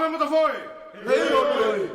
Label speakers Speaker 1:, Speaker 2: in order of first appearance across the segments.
Speaker 1: Lama da foi.
Speaker 2: Hey, oi.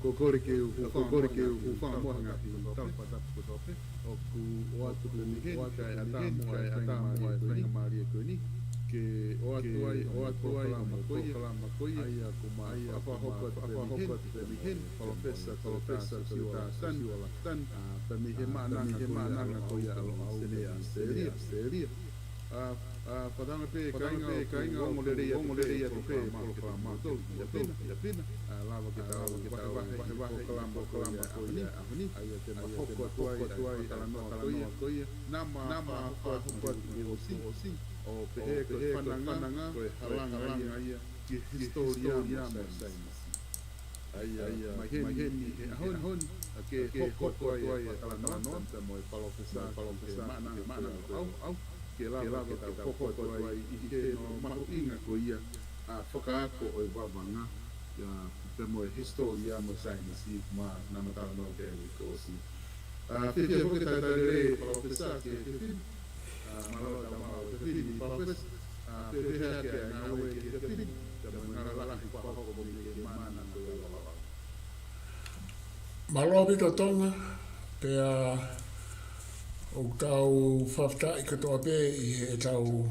Speaker 3: Kokori ke u fa mo nga ti ta pa ta ko to pe o ku o atu ni ke kai ata mo ai mari ko ni ke o atu ai mo ko ai ku ma fa ho ko te mi hen professor si wala tan pa mi he ma na ko ya lo seria padang pe kai nga mo le ya pe ma to ya pina lava kita va kalamba ko ya ahuni ayo te ma hokko tuai talano ko ya nama ko ni osi o pe ko fananga ko halanga ya ki historia mo sai ai ma hen ni hon ke hokko tuai talano te mo palofesa mana au ke lava kita hokko tuai ike no mahinga ko ia whakaako o wawanga ya temo historia mo sai si ma na mata no ke ko si te ho ke ta re professor ke malo da ma te ni professor te ke na we ke te ni ta na la ko ko ko ni mana ko la
Speaker 4: malo bito tonga pe o tau fafta i kato ape i tau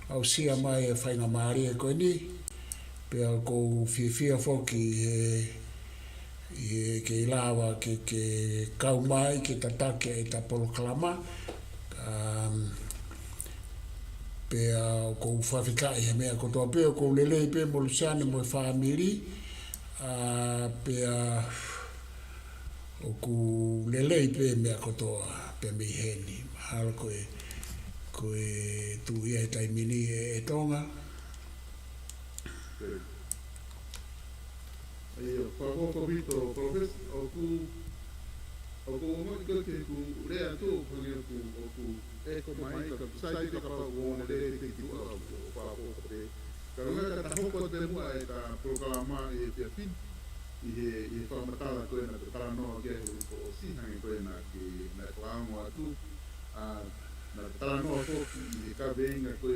Speaker 4: au sia mai e whainga maari e koe ni pea ko fia foki ke ilawa ke kau mai ke tatake e ta poloklama pea ko whawhita i he mea kotoa pea ko lelei pe mo lusiane mo e whaamiri pea o ku lelei pe mea kotoa pe mi heni mahalo koe tu ia e taimini e tonga.
Speaker 3: Ayo, ko vito professor o ku mo ke ku rea tu o ku eko mai ka sai ka pa o ne le te tu o pa o pe ka nga ka hoko te mo e ka programa e te fin i fa matala ko na para no ke ko si hangi ko na ki na klamo atu na tala no ko i ka venga ko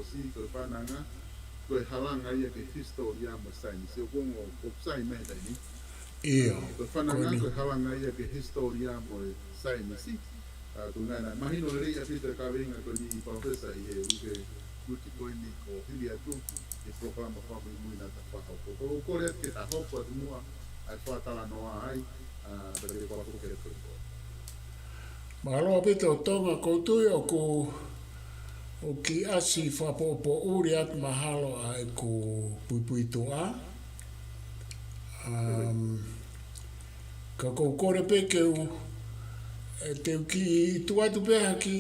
Speaker 3: si ko pananga ko halanga ia ke historia mo sai se ko o sai me dai ni ko pananga ko halanga ia ke historia mo sai me si ko na imagino le ia pita ka venga ko ni professor i ke ko ni ko hilia tu e programa fa mo na ta fa ko le ke ta ho ko mo ai fa tala no ai per ko ke ko
Speaker 4: Mahalo pito tonga koutui o ki asi whapopo uri at mahalo ai ko pui toa. Ka kou kore peke u te ki tuatu pe haki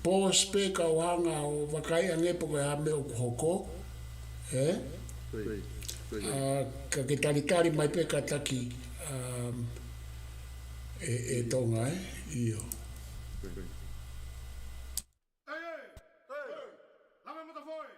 Speaker 4: pos pe ka wanga o wakai angepo ko hame o hoko. Ka ke taritari mai pe ka taki e tonga io.
Speaker 1: Lama da foi.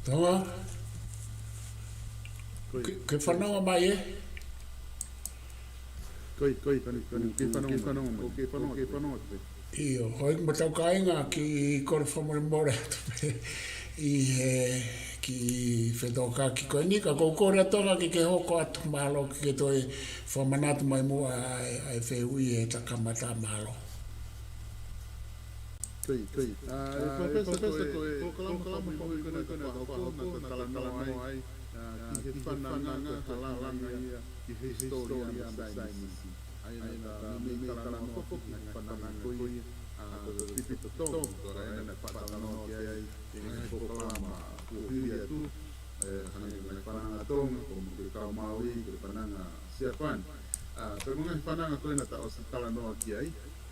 Speaker 4: Tonga, ke whanau mai e?
Speaker 3: Koi, ke whanau.
Speaker 4: Io, hoi matau kainga ki kore whamore i he ki whetoka ki koe nika, ko kore atonga ki ke hoko atu malo ki ke toi whamanatu mai mua ai whehui e takamata malo.
Speaker 3: Koi. Pesa koe, ko kalama koe kona hoko na talanoa ai, ki he whananga, halanga ia, ki he historia masainisi. Ai na me talanoa hoko ki whananga koe, ko tipito tongo, kora ena na whananoa ki ai, ki he kalama kuhiria tu, hangi whananga tonga, ko mo ke kau maui, ke whananga siapan. Pero mga whananga koe na ta o sa talanoa ki ai,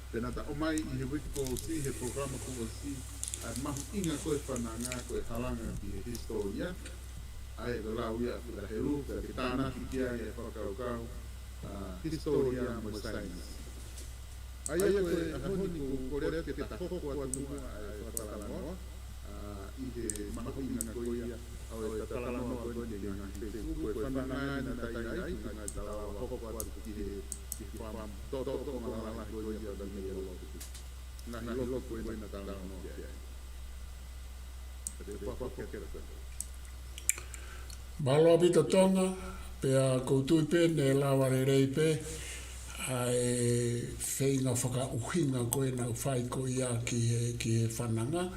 Speaker 3: Tena ta o mai I he wiki ko si, he programa ko si, mahu inga koe whananga, koe halanga ki he historia, ai e rau ia ki la heru, ke tāna ki kia e whakaukau, historia mo science. Ai e koe ahoni ko korea ke ta hoko atunga e whakalanoa, I he mahu inga koe ia, au e tatalanoa koe ni ngā Facebook, koe whananga na tai ai, ngā talawa hoko atu ki he wham toto ngā koe ia da me loko. Ngā loko koe na talanoa ki ai.
Speaker 4: Malo abito tonga, pea koutui pe ne laware rei pe, ai whainga whaka uhinga koe na whai ko ia ki he whananga.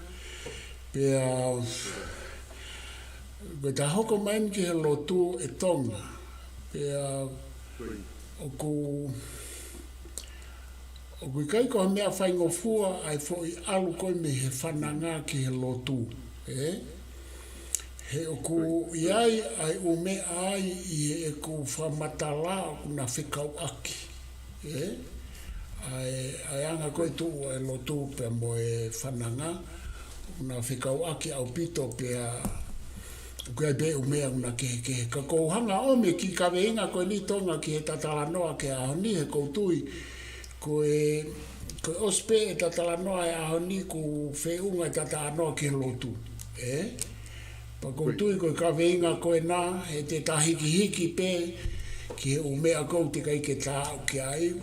Speaker 4: Pea, koe ta hoko main ki he lotu e tonga. Pea, oku kai ko mea whaingo fua ai fo I alu koe me he whananga ki he lotu. He oku iai ai o mea ai I e ku whamatala o na whikau aki. Ai anga koe tu e lotu pe mo e whananga na whikau aki au pito pea koe be o mea una ke ka kouhanga o me ki ka veinga koe ni tonga ki he tatalanoa ke ahoni he koutui koe ospe e tatalanoa e ahoni ku whiunga e tatalanoa ki he lotu. Pa koutui koe ka veinga koe na he te tahiki pe ki he o mea kou te kai ke tāu ki ai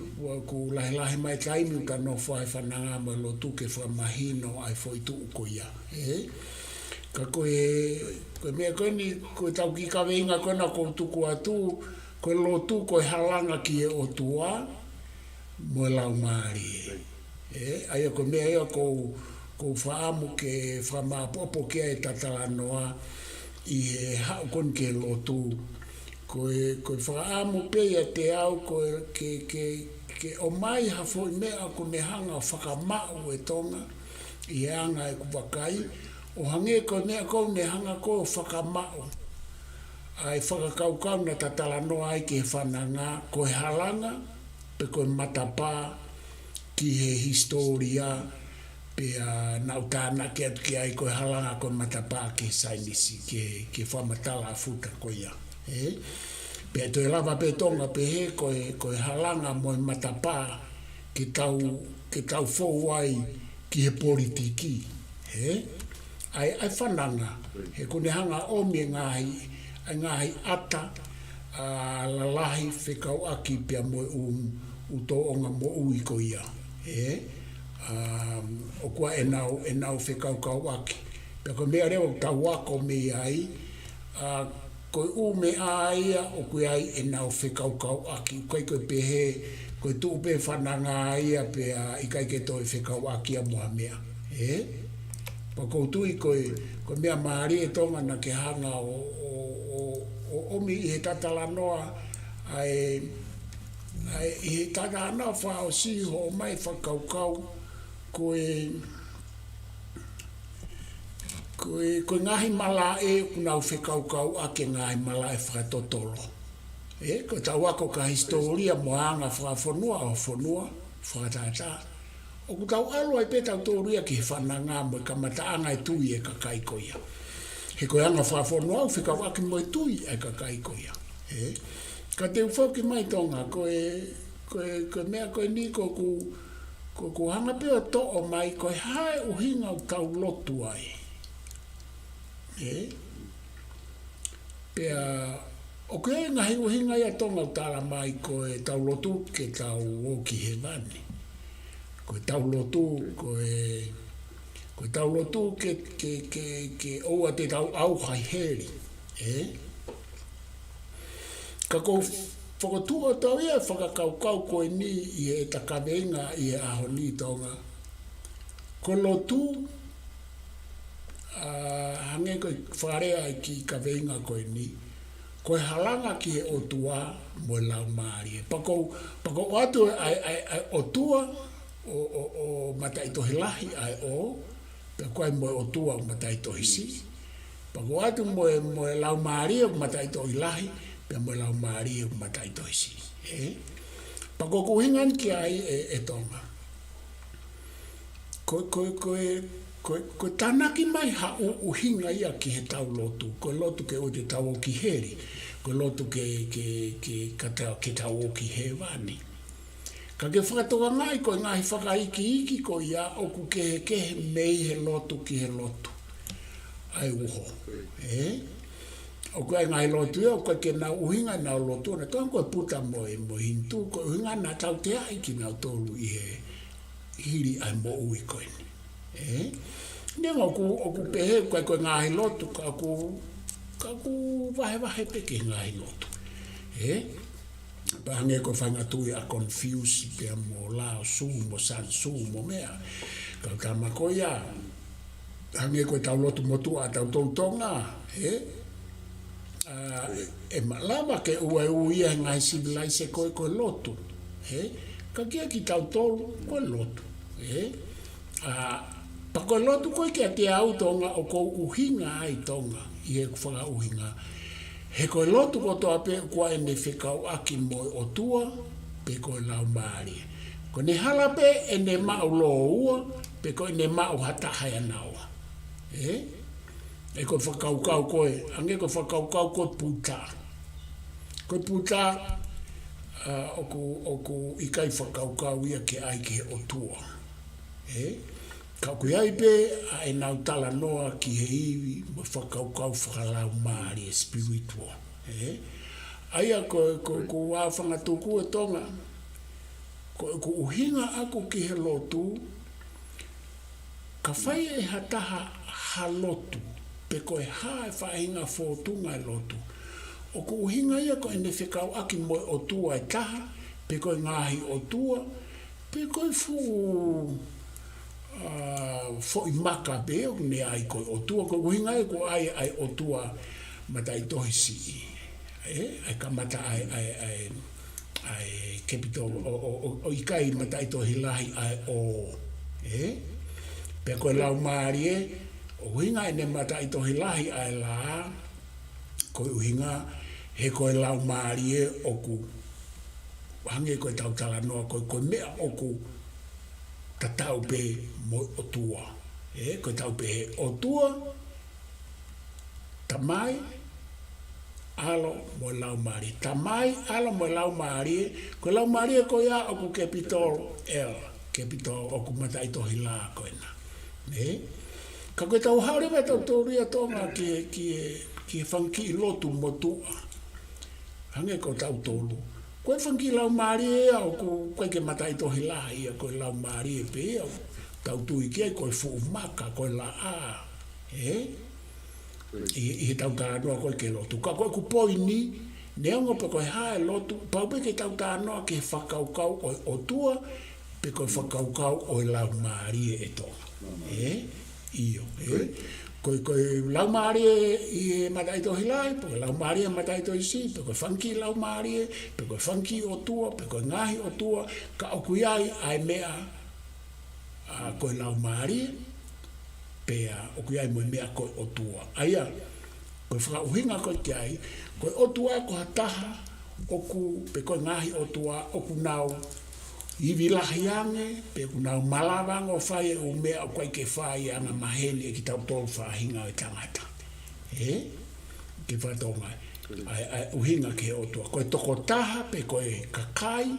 Speaker 4: ku lahe mai taimi ka no whae whananga mo lotu ke whamahino ai whoitu uko ia. Ka koe mea koe ni koe tau ki ka veinga koe na kou tuku atu koe lotu koe halanga ki e otua mo lau maari. Aia koe mea ea kou whaamu ke whamapopo kia e tatalanoa I he hao kon ke lotu. Koe whaamu pea te au koe ke o mai hafo I mea ko ne hanga whakamau e tonga I anga e kuwakai. O hange ko mea kou ne hanga ko whakamau. Ai whakakaukau na tatalanoa ai ke whananga koe halanga pe koe matapa ki he historia pea nau tāna ke atu ki ai koe halanga koe matapa ke sainisi ke whamatala futa koe ia. Pea toi lava pe tonga pe he koe halanga moe matapa ke tau fou ai ki he politiki. Ai whananga, he kone hanga omi ngahi ata lalahi whekau aki pia moe uto onga mo ui ko ia. O kua e nau whekau kau aki. Pia ko mea reo tau wako me ai, koe me aia o koe ai e nau whekau kau aki. Koe pehe, koe tuu pe whananga aia pia I kai ke toi whekau aki a moha mea. Pa koutui koe mea maari e tonga na ke hanga o omi I he tatalanoa ai I he tatalanoa whao si ho mai whakaukau koe ngahi mala e unau whekaukau a ke ngahi mala e whakatotolo. Ko tau ako ka historia moanga whakafonua o fonua whakatata. O ku tau alo ai pe tau tōria ki he whananga mo ka mataanga e tui e ka kaikoia. He koe anga whafonua au whikawaki mo e tui e ka kaikoia. Ka te uwhoki mai tonga koe mea koe ni ko ku hanga peo to o mai koe hae uhinga o tau lotu ai. Pea o ke ngahi uhinga ia tonga tala mai ko e tau lotu ke tau o ki he vani. Ko e tau lotu ko e tau lotu ke oua te tau au hai heri. Ka ko whakatua tau ia whakakaukau ko e ni i e takaweinga i e aho ni tonga. Ko lotu hange ko i wharea ki kaweinga ko e ni. Ko e halanga ki e otua mo e lau maari. Pako atu ai otua o matai tohi lahi ai o, pia koe mo e otua o matai tohi si. Pako atu mo e lau maari o matai tohi lahi, pia mo e lau maari o matai tohi si. Pako kuhingan ki ai e tonga. Ko tanaki mai ha uhinga ia ki he tau lotu. Ko lotu ke o te tau o ki heri. Ko lotu ke tau o ki he vani. Ka ke whakatoka ngai ko ngahi whakaiki ko ia oku ke mei he lotu ki he lotu. Ai uho. O koe ngai lotu ia, o koe ke nau uhinga nau lotu. Na toa koe puta mo hintu. Ko uhinga na tau te ai ki nau tolu i he hiri ai mo ui koe ni. Nenga oku pehe koe ngahi lotu ka ku wahe peke ngahi lotu. Pahange ko whanga tui a confuse pia mo lao su mo san su mo mea. Ka kama ko ia. Hange ko tau lotu mo tua tau tonga. E malama ke uia ngai civilise koe lotu. Ka kia ki tau tolu koe lotu. Pako lotu koe kia te au tonga o kou uhinga ai tonga i e whanga uhinga. He koe lotu ko toa pe kua e ne whekau aki mo o tua pe koe lau maari. Ko ne hala pe e ne mau loo ua pe koe ne mau hata haya naua. E koe whakaukau koe, ange koe whakaukau koe puta. Koe puta oku ikai whakaukau ia ke ai ke o tua. Ka koe ai pe a e nau tala noa ki he iwi mo whakaukau whakalau maari e spiritual. Aia ko wāwhanga tuku e tonga. Ko uhinga aku ki he lotu, ka whai e hataha ha lotu, pe koe ha e whainga fōtunga e lotu. O ko uhinga ia ko e ne whekau aki mo o tua e taha, pe koe ngahi o tua, pe koe fo i maka beo ne ai koe o tua, ko uhinga ia ko ai o tua matai tohi si. Ai ka mata ai capital o ikai matai tohi lahi ai o. Pe koe lau maari o uhinga e ne matai tohi lahi ai la, koe uhinga he koe lau maari oku hange koe tau tala noa koe mea oku tatau pe mo o tua. Koe tau pe he o tua, tamai, alo mo lau maari. Tamai, alo mo lau maari. Koe lau maari koe ia oku capital L, capital oku matai tohi la koe na. Ka koe tau haure me tau tōria tonga ki whanki i lotu mo tua. Hange ko tau tōlu. Koe whanki lau maari au koe ke matai tohi la ia koe lau maari e pe au. Tau tui kia koe fuu maka koe la a. I he tau tānoa koe ke lotu. Ka koe ku poi ni, neongo pe koe hae lotu, pau pe ke tau tānoa ke whakaukau o tua, pe koe whakaukau o lau maari e tonga. Iyo. Koe lau maari i matai tohi lai, pe koe lau maari e matai tohi si, pe koe whanki lau maari e, pe koe whanki o tua, pe koe ngahi o tua, ka oku iai ai mea koe lau maari e, pea oku iai mo mea koe o tua. Aia, koe whakauhinga koe ki ai, koe o tua ko hataha, oku pe koe ngahi o tua, oku nau i vilahi ange, pe ku nau malawanga o whai e o mea o koe ke whai anga maheni e ki tau tolu whahinga o tangata. Ke whatonga. Ai uhinga ke o tua. Koe toko taha, pe koe kakai,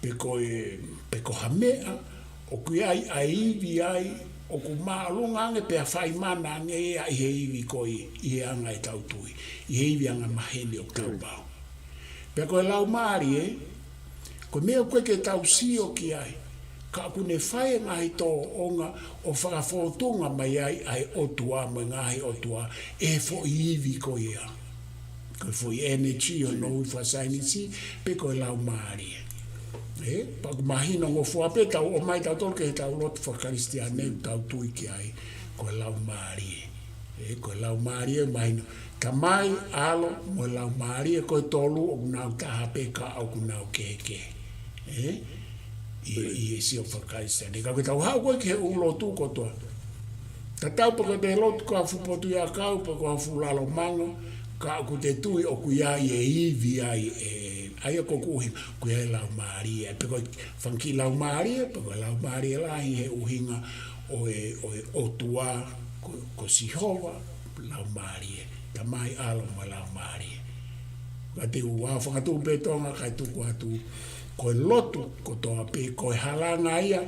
Speaker 4: pe koe hamea, o kui ai iwi ai o ku maalunga nge pe fai mana nge ia i he iwi koi i he anga e tautui i he iwi anga mahene o tau bao pe koe lau maari ko mea koe ke tau sio ki ai ka kune whae ngahi tō onga o whakawhotunga mai ai otua mai ngahi otua e fo i iwi ko ia. Koe fo i energy o no whasaini si pe koe lau maari paku mahino ngo fuape tau o mai tau tolke he tau lotu whakaristiane tau tui ki ai koe lau maari koe lau maari mahino ka mai alo mo lau maari koe tolu o kunau taha pe ka au kunau keke i si o whakaristiane ka koe tau hau koe ke ulo tu kotoa ta tau pa koe te lotu ko a fupotu ia kau pa koe a fulalo mango ka ku te tui o kuia i e iwi ai ai ko kuhi ku e lau maari pe ko fanki lau maari pe ko lau maari la he uhinga o e otua ko sihova lau maari ta mai alo ma lau maari ka te ua whakatu petonga kai tu ko atu ko lotu ko toa pe ko halanga ia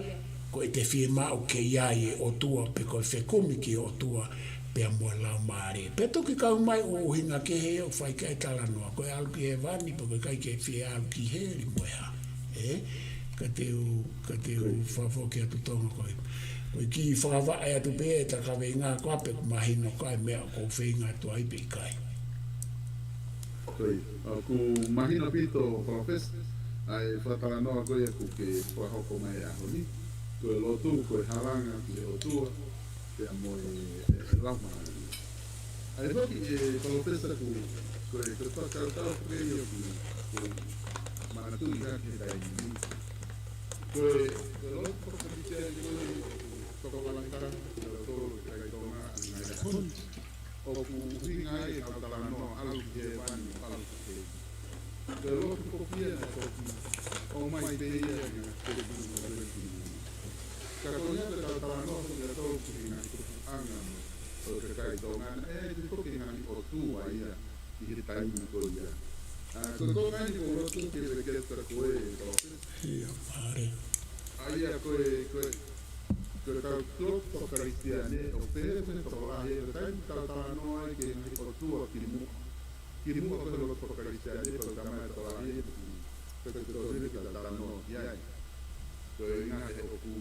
Speaker 4: ko te firma o ke ia e otua pe ko fekumi ki otua pe mo lau maari pe to ki kau mai o hinga ke he o fai kai tala no ko al ki e vani pe ko kai ke fi al ki he ri mo ya ka te u fa fo ke tu tonga ko ki fa va ai tu pe ta ka venga ko pe mahino kai me ko feinga tu ai pe kai
Speaker 3: ku mahino pito profes ai fa tala no ko e ku ke fa ho ko mai a honi ko lo tu ko halanga ki o tu pe mo lama ai ho ki profesa ku ko to ka pe yo ku mana tu ya ki dai ni ko lo ko ka dice ko ko langka to kai to na o ku vinga e ka tala no alu ke van alu ke ko lo ko pia o mai pe ya ka ko ya ka tala no ke to ku vinga anga o ke kai to na ko ke na o tu ai ya i ke tai ko ya ko ngai ko lo tu ke ke ko e
Speaker 4: ia mare
Speaker 3: ai ya ko que tal club o cristiane o pere me to ai tai ta no ai que o tu kirimu ko lo ko cristiane to kama to ai que to ri que ta no ya to ina o ku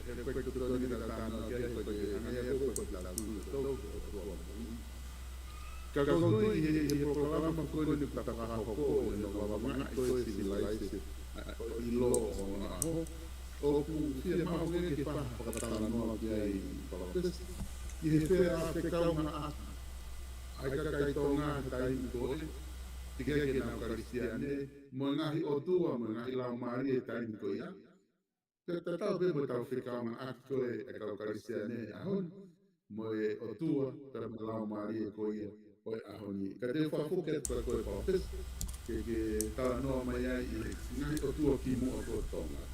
Speaker 3: que to ri que ta no ya ko ina ya ko la to ka ko i programa ko ni ta ka ko no va ma to civilized i lo o ku fia ma ko ke pa pa ta la no ki ai i he pe a pe ka una ai ka kai to nga tai ko ti ke na cristiane mo nga hi o tu mo nga i la mari e tai ko ya te ta be mo ta fe ka ma a ko e ka cristiane a hon mo e o tu ta la mari e ko ya o a hon ka te fa fu ke ko ko ke ta no ma ya i nga o tu ki mo o ko to nga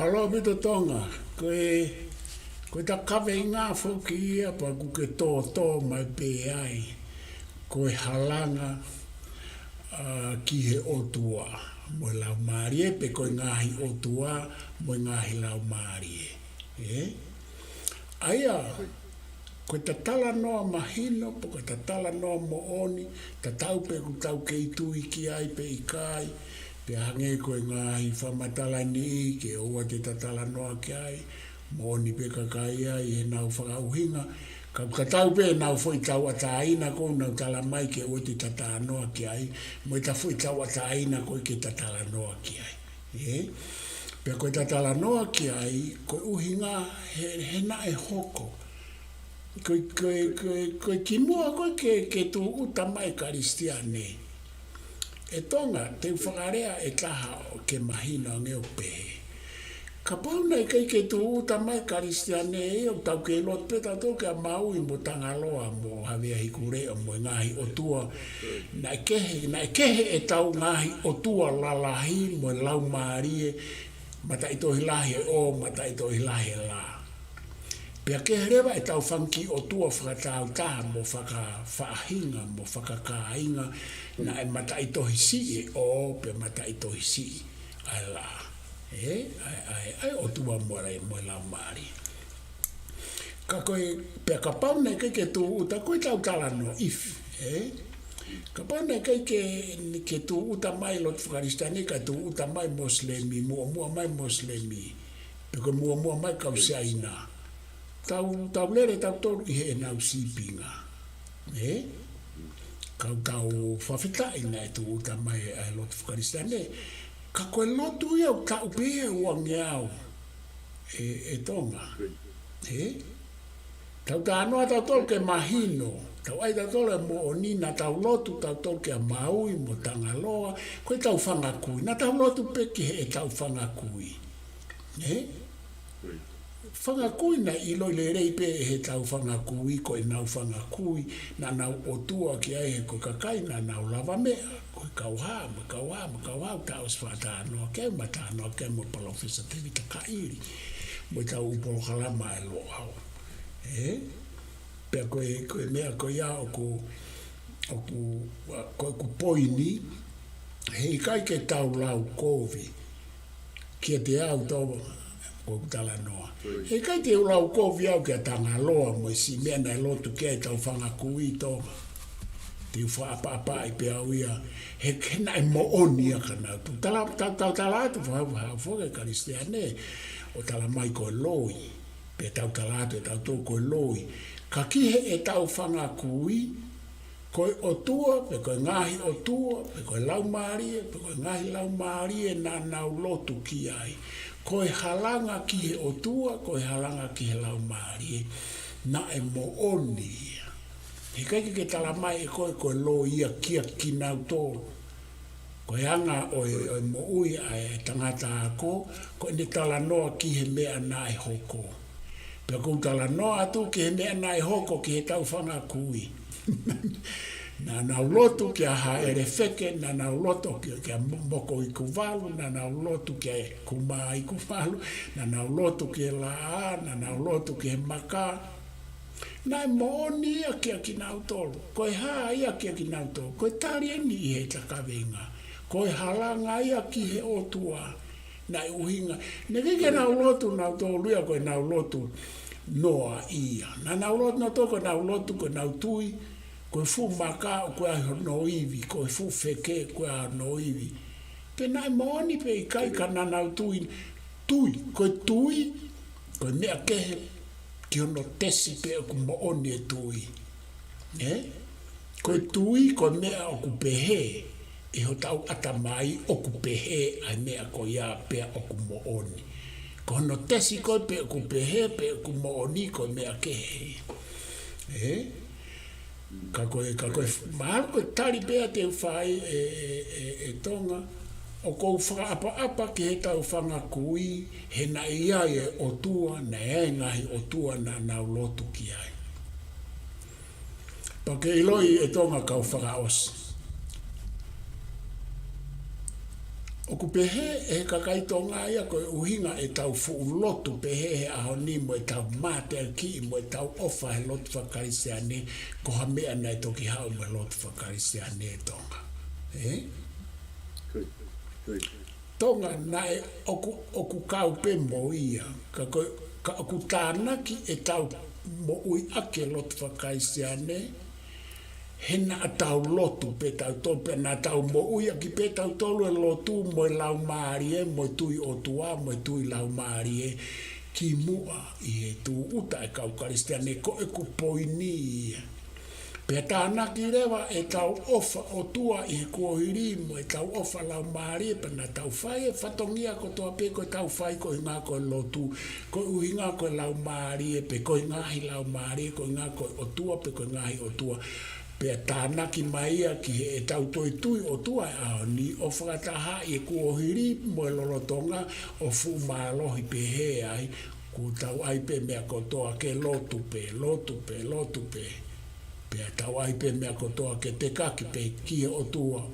Speaker 4: alo bito tonga ko ta kave nga foki ia pa ku ke to mai pe ai ko halanga ki he otua mo la marie pe ko ngahi otua mo ngahi la marie aya ko ta tala no mahino po ko ta tala no mo oni ta tau pe ku tau ke tu ki ai pe kai pe hange ko ngahi fa matala ni ke o te tatala no ke ai mo ni pe ka kai ai e na fa uhinga ka tau pe na foi tau atai na ko na tala mai ke o te tatala no ke ai mo ta foi tau atai na ko ke tatala no ke ai pe ko tatala no ke ai ko uhinga he na e hoko ko ki mo ko ke tu uta mai kristiane e tonga te whakarea e taha o ke mahina nge o pehe. Ka pauna i kai ke tu uta mai kristiane e o tau ke lot peta tau ke a maui mo tangaloa mo havea hikure o mo ngahi o tua. Na kehe e tau ngahi o tua lalahi mo lau maarie mata ito hilahe o mata ito hilahe la. Pea ke rewa e tau whanki o tua whakatau taha mo whakawhaahinga mo whakakāinga na e mata ito hisi e o pe mata ito hisi ai la. ai o tua mo la mari ka koe pe ka paune ke tu uta koe tau tala no if ka paune ke tu uta mai lot Afghanistani ka tu uta mai muslimi mua mai muslimi pe ko mua mai ka usaina tau lere tau tolu i he nau sipinga kau whawhita i nei tu uta mai ai lot Afghanistani ka koe lotu iau ka upe uangi au e tonga tau ta anoa tau tol ke mahino tau ai tau tol mo o nina tau lotu tau tol ke maui mo tangaloa koe tau whangakui na tau lotu peki he tau whangakui whangakui na iloi le rei pe he tau whangakui koe nau whangakui na nau otua ki ai he ko kakai na nau lava mea koe kauhama tau svata anoa keu mata anoa keu mo palofisa te vita kairi mo tau upolo kalama e lo au pe koe mea koe ia koe ku poini hei kai ke tau lau kovi kia te au tau koe kutala noa hei kai te lau kovi au kia tanga loa mo si mea nai lotu kia tau whanga kui tonga te uwha apa i pe au ia he kena e mo onia kana tu tau tala atu whaka karistiane o tala mai koe loi pe tau talatu e tau tō koe loi. Ka kihe e tau whanga kui, koe o tua, pe koe ngahi o tua, pe koe laumārie, pe koe ngahi laumārie nā nau lotu ki ai. Koe halanga kihe o tua, koe halanga kihe laumārie, na e mo oni ia. He kaiki ke tala mai e koe lo ia kia ki nau tōru. Koe anga o mo ui ai tangata ako, koe ne tala noa ki he mea nā e hoko. Pea kou tala noa atu ki he mea nā e hoko ki he tau whanga kui. Nā nau lotu ki a ha ere wheke, nā nau lotu ki a moko i kuwalu, nā nau lotu ki a kuma i kuwalu, nā nau lotu ki e laa, nā nau lotu ki he maka. Nā mooni ia ki a ki nau tolu, koe haa ia ki a ki nau tolu, koe tari eni i he takawenga. Koe halanga ia ki he otua na uhinga. Ne kike nau lotu nau tolu ia koe nau lotu noa ia. Na nau lotu nau tolu koe nau lotu koe nau tui, koe fu maka o koe aho no iwi, koe fu feke koe aho no iwi. Pe nai mooni pe i kai ka na nau tui, koe mea kehe ki ono tesi pe o ku mooni e tui. Koe tui koe mea o ku pehe, e ho tau ata mai o ku pehe ai mea ko ia pea o ku mooni. Ko no tesi koe pe o ku pehe pe o ku mooni koe mea kehe. Ka koe mahalo koe tari pea te whai e tonga o kou whaka apa ki he tau whanga kui he na ia e o tua na e ngahi o tua na nau lotu ki ai. Pake iloi e tonga kau whaka osi. O ku pehe e kakai tonga ia koe uhinga e tau fuu lotu pehe he aho ni mo e tau mate al ki mo e tau ofa he lotu whakarisiane ko ha mea nei toki hao mo e lotu whakarisiane e tonga. Tonga nai oku kau pe mo ia ka oku tānaki e tau mo ui ake lotu whakarisiane hena a tau lotu pe tau tope na tau mo uia ki pe tau tolu e lotu mo e lau maarie, mo e tui o tua, mo e tui lau maarie ki mua i he tu uta e kau karistiane ko e ku poini ia. Pe tānaki rewa e tau ofa o tua i he kuohiri mo e tau ofa lau maarie pe na tau whai e whatongia ko toa pe ko tau whai ko inga ko e lotu, ko uhinga ko e lau maarie pe ko ingahi lau maarie, ko inga ko o tua pe ko ingahi o tua. Pea tānaki maia ki e tau toi tui o tua e ao ni o whakataha i e kuohiri mo e lolotonga o fu maalohi pe he ai ku tau ai pe mea kotoa ke lotu pe. Pea tau ai pe mea kotoa ke te kaki pe ki o tua.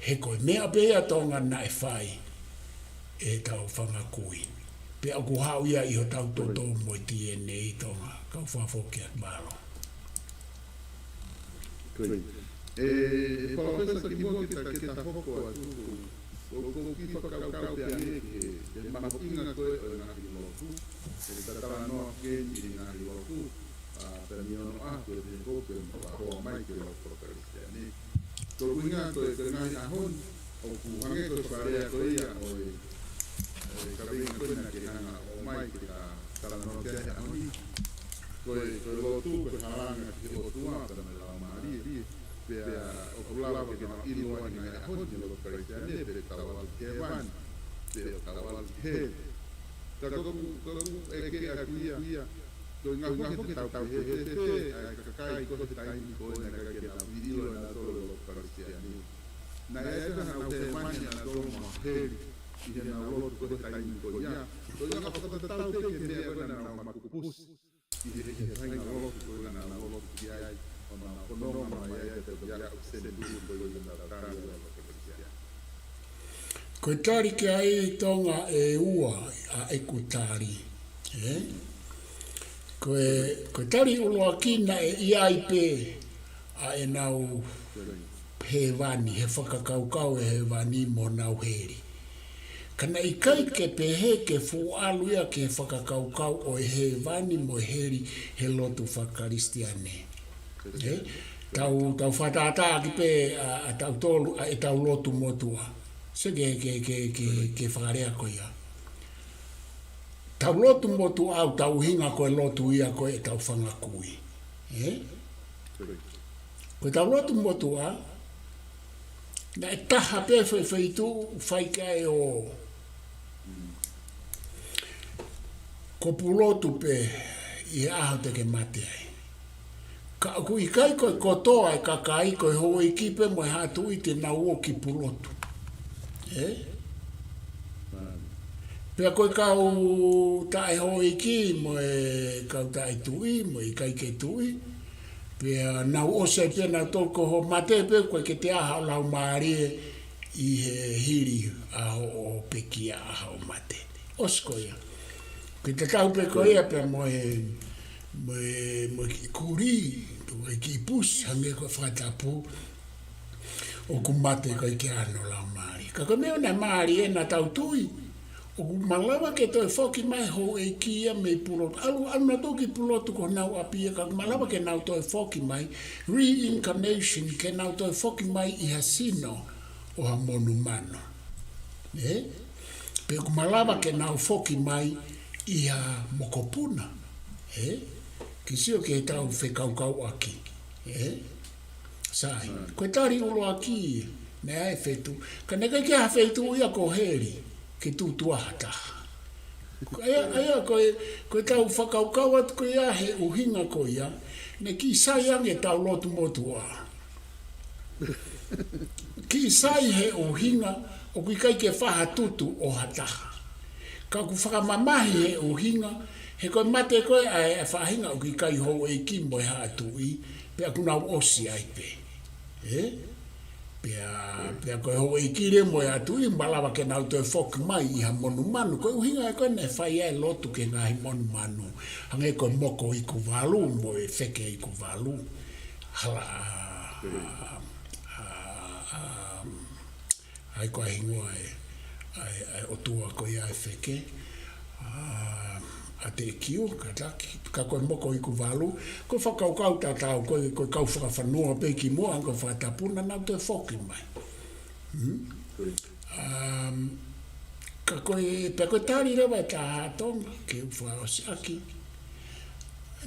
Speaker 4: He koe mea pea tonga na e whai e tau whangakui. Pea ku hau ia i ho tau toto mo i tiene i tonga. Kau whafokia malo.
Speaker 3: Professor Kimoki taketa hoko atu ko ki whakakau pe ane ke maho inga koe o ngahi loku, e tatara noa ke i ngahi loku, pera miono ako e te koke mwa hoa mai ke loku prokariste ane. Ko kuinga koe ke ngahi ahon, o ku hange koe wharea koe ia o e kawenga koe na ke hanga o mai ke ka taranoa ke ahe ahoni. Koe lotu koe haranga ki o tua pera me lau maari, pea o kulawa ke ma iloa ni ngahi ahon ni loku prokariste ane, pera tawal ke wani, pera tawal ke he. Kako e ke a kuia, ko ngako ke tau he a kakai ko te taimi ko na ka ke na video na tolo lo parisiani. Na e ka na te mani na tolo mo he i na lo ko te taimi ko ya. Ko ngako ko tau te ke me ko na na makupus. I he taimi na lo ko na lo ki ai ona ko no ma ya te ya se du ko na ta lo parisiani.
Speaker 4: Ko tari ke ai tonga e ua a ekutari. Ko tari uloa kina e iai pe a e nau he wani, he whakakaukau e he wani mo nau heri. Kana i kai ke pehe ke fualu ia ke whakakaukau o e he wani mo heri he lotu whakaristiane. Tau whatata ki pe a tau tolu a e tau lotu motua. Se ke whakarea ko ia. Tau lotu motu au tau hinga koe lotu ia koe e tau whangakui. Koe tau lotu motu a, na e taha pe whaitu whaika e o kopu lotu pe i aho te ke mate ai. Ka ku i kai koe kotoa e kakai koe hoa i kipe mo e hatu i te nau o ki pulotu. Pea koe kau tae hoi ki mo e kau tae tui, mo i kai ke tui. Pea nau ose pea nau toko ho mate pe koe ke te aha o lau maarie i he hiri aho o pekia aha o mate. Osko ia. Koe te kau pe koe ia pea mo ki kuri, mo ki pus, hange koe whatapu o kumate koe ke ano lau maari. Ka koe meo na maari e na tau tui. O malawa ke toi foki mai ho e kia me pulotu. Alu na toki pulotu ko nau apia ka malawa ke nau toi foki mai. Reincarnation ke nau toi foki mai i hasino o ha monu mano. Pe o malawa ke nau foki mai i ha mokopuna. Kisio ke tau whekaukau aki. Sai. Koe tari ulo aki ne ai fetu. Ka neka ke ha fetu ia ko heri. Ke tu tuahata. Aia koe tau whakaukau atu koe ia he uhinga koe ia, ne ki sai ange tau lotu motua. Ki sai he uhinga o kui kai ke whaha tutu o hataha. Ka ku whakamamahi he uhinga, he koe mate koe a whahinga o kui kai hou e ki mo e hatu i, pea kunau osi ai pe. Pea koe ho i kire mo ya tu i malawa ke nau toi fok mai i ha monu manu. Koe uhinga e koe ne whai e lotu ke ngahi monu manu. Hange koe moko i ku walu mo e wheke i ku walu. Hala ai koe hingoa e otua koe ia e wheke. A te kiu, ka koe moko i ku walu, koe whakaukau tātau, koe kau whakawhanua pe ki mua, koe whakatapuna, nau te whoki mai. Ka koe tāri rewa tā hātonga, ke whaosi aki.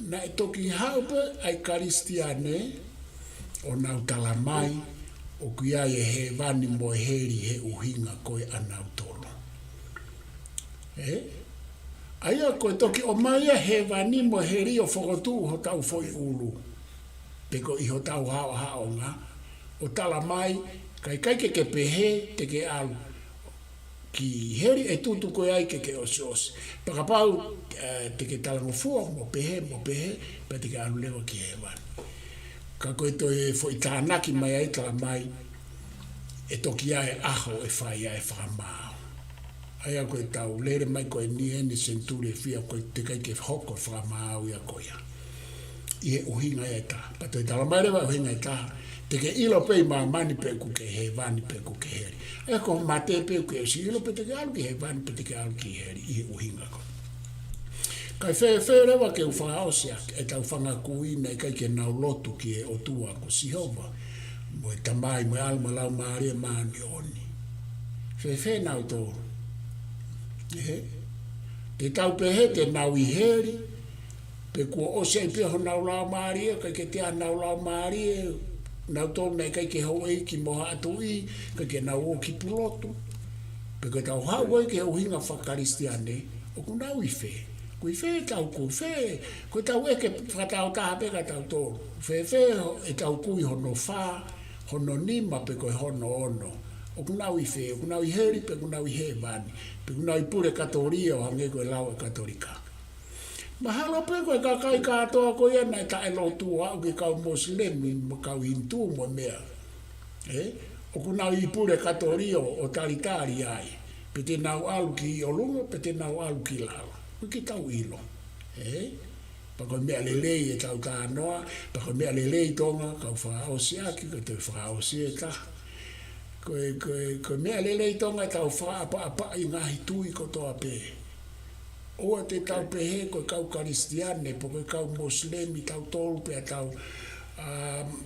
Speaker 4: Na e toki haupe ai karistiane, o nau tala mai, o kui ai e he wani mo e heri he uhinga koe anau tolo. Aia koe toki o maia he wani mo he rio whakotu ho tau foi ulu. Peko i ho tau hao hao ngā. O tala mai, kai ke pehe te ke alu. Ki heri e tutu koe ai ke osi osi. Pakapau te ke tala ngofua mo pehe, pa te ke alu lewa ki he wani. Ka koe toi foi tānaki mai ai tala mai, e toki ai aho e whai ai whakamau. Aia koe tau lere mai koe ni ene senture fia koe te kai ke hoko whakamau ia koea. i e uhinga e ta. Pato i tala maere wa uhinga e ta. Te ke ilo pe ma mani pe ku ke he vani pe ku ke heri. E ko mate pe ku e si ilo pe te ke alu ki he vani pe te ke alu ki heri i e uhinga ko. Kai fe rewa ke ufanga osia e tau whanga kuina e kai ke nau lotu ki e o tua ko Sihova. Mo e tamai mo e alma lau maari e maani oni. Fe nau tō. Te tau pe he te nau i heri. Pe kua osia i peho nau lau maari e kai ke tea nau lau maari e nau tō nei kai ke hau e ki moha atu i kai ke nau o ki pulotu. Pe kai tau hau e ke hau hinga whakaristiane o ku nau i fe. Kui fe tau ku fe, kui tau eke whakatau taha peka tau tōru. Fe e tau kui hono whā, hono nima pe koe hono ono. O kunau i fe, o kunau i heri pe kunau i he vani. Pe kunau i pure katoria o hange koe lau e katorika. Mahalo pe koe kakai katoa koe ena e tae lotu au ke kau moslemi mo kau hintu mo mea. O kunau i pure katoria o taritari ai. Pe te nau alu ki o lunga, pe te nau alu ki lala. Ki tau ilo. Pa koe mea lelei e tau tā noa, pa koe mea lelei tonga, kau whaaosi aki, koe te whaaosi e ta. Koe mea lelei tonga e tau whaapa i ngahi tui ko toa pe. Oa te tau pehe koe kau karistiane, po koe kau moslemi, tau tolu pe a tau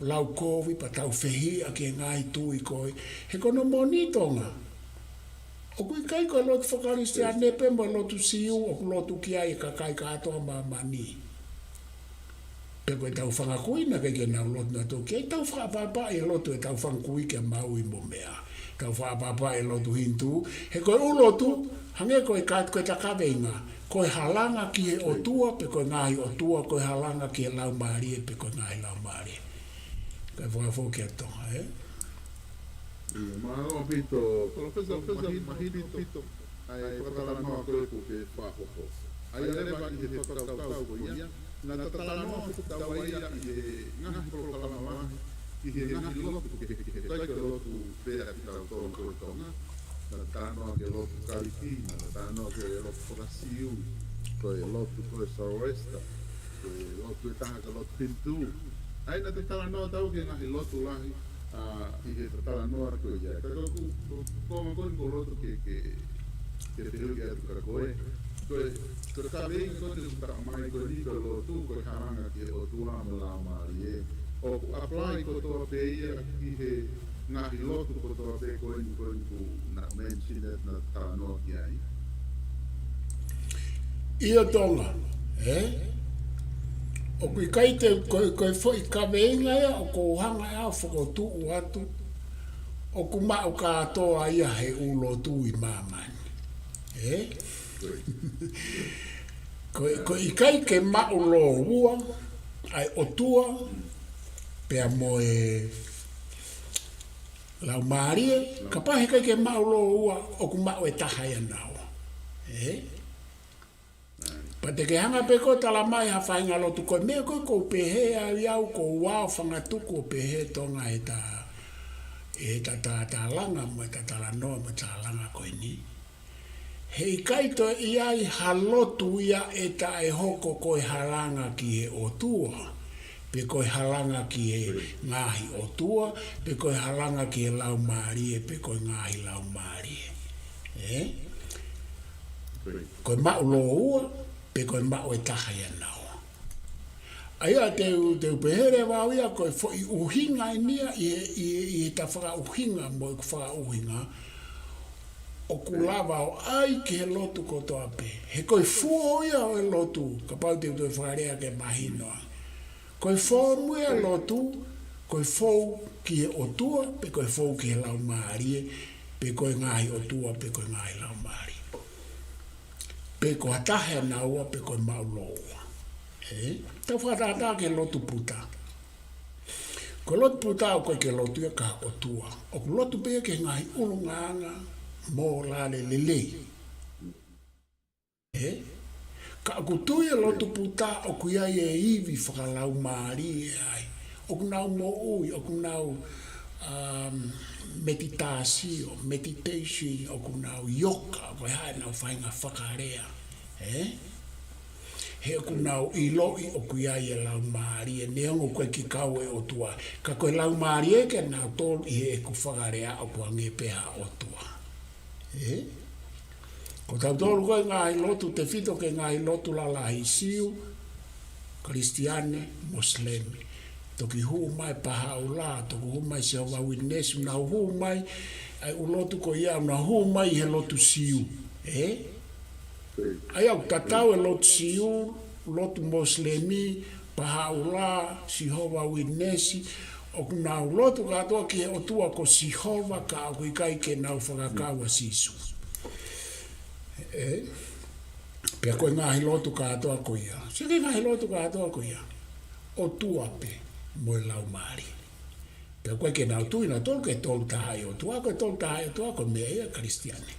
Speaker 4: lau kovi, pa tau whehi aki e ngahi tui koe. He kono moni tonga. O kui kai koe lotu whakaristiane pe mo lotu siu o ku lotu kia e ka kai katoa mamani. Pe koe tau whangakuina kei ke nau lotu na tō kia. Tau whaapapa e lotu e tau whangkui ke mau i mo mea. Tau whaapapa e lotu hintu. He koe u lotu, hange koe koe takaweinga. Koe halanga ki he o tua pe koe ngahi o tua. Koe halanga ki he lau maari e pe koe ngahi lau maari. Koe whakafo kia tonga,
Speaker 3: Mahalo pito, mahiri pito, ai whakatala noa koe ko ke whahoho. Ai alewa i he whakatau ko ia, na tatala noa whakatau ia i he ngahi whakatala mahi, i he ngahi lotu ke he kai ke lotu pēa ki tau tōna koe tonga, na tānoa ke lotu Karitina, na tānoa ke lotu Whakasiu, koe lotu koe Saroesta, koe lotu e taha ka lotu Pintu. Ai na tatala noa tau ke ngahi lotu lahi, i he tatala noa koe ia. Ka kōma koe ko loto ke te reu ki atu ka koe. Koe ka vei koe te utaka mai koe ni koe lotu koe haranga ki o tua mo lao maari e. O apply ko toa pe ia ki he ngahi lotu ko toa pe koe ni ku na mention et na tatala noa ki ai.
Speaker 4: Ia tonga, o kui kai te koe foi ka veinga ea o ko hanga ea whakotu u atu o ku mao katoa ia he ulo tu i mamani. Koe i kai ke mao lo ua ai o tua pea mo e lau maarie ka pahe kai ke mao lo ua o ku mao e taha ia nao. Pa te ke hanga pe ko tala mai ha whainga lotu koe mea koe ko pehe a iau ko wao whangatuku o pehe tonga e ta langa mo e ta tala noa mo ta langa koe ni. Hei kaito iai halotu ia e ta e hoko koe halanga ki e o tua. Pe koe halanga ki e ngahi o tua, pe koe halanga ki e lau maarie, pe koe ngahi lau maarie. Koe mau lo ua, pe koe mau e taha ia nao. Aia te upehere wau ia koe fo i uhinga e nia i ta whaka uhinga mo i whaka uhinga o kulava o ai ki he lotu kotoa pe. He koe fuo ia o e lotu, ka pau te utoi whakarea ke mahinoa. Koe fuo muia lotu, koe fuo ki he o tua, pe koe fuo ki he lau maarie, pe koe ngahi o tua, pe koe ngahi lau maarie. Pe ko hatahe na ua pe koe mau loa. Tau whakatata ke lotu puta. Ko lotu puta o koe ke lotu ia ka o tua. O ko lotu pe ke ngahi ulunganga mō lale lele. Ka kutuia lotu puta o kuia e iwi whakalau maari e ai. O kunau mo ui, o kunau meditation, o kunau yoga, o kai hae nau whainga whakarea. he ku nau I loi o ku ia e lau maari e neongo koe ki kau e o tua. Ka koe lau maari e ke nau tolu I he e ku whakarea o ku ange peha o tua. Ko tau tolu koe ngāhi lotu te whito ke ngāhi lotu la lahi siu, Kristiane, Moslemi. Toki huu mai paha o la, toki huu mai se hoa witness, una huu mai, ai u lotu ko ia, una huu mai he lotu siu. Ai au tatau e lotu siu, lotu Moslemi, paha o la, si hoa witness, o kuna u lotu katoa ki he o tua ko si hova ka au kai ke nau whakakaua sisu. Pea koe ngahi lotu katoa ko ia. Sike ngahi lotu katoa ko ia. O tua pe. Moe lau maari. Pea koe ke nau tuina tolu ke tolu tahai o tua, koe tolu tahai o tua, koe mea ia Kristiane.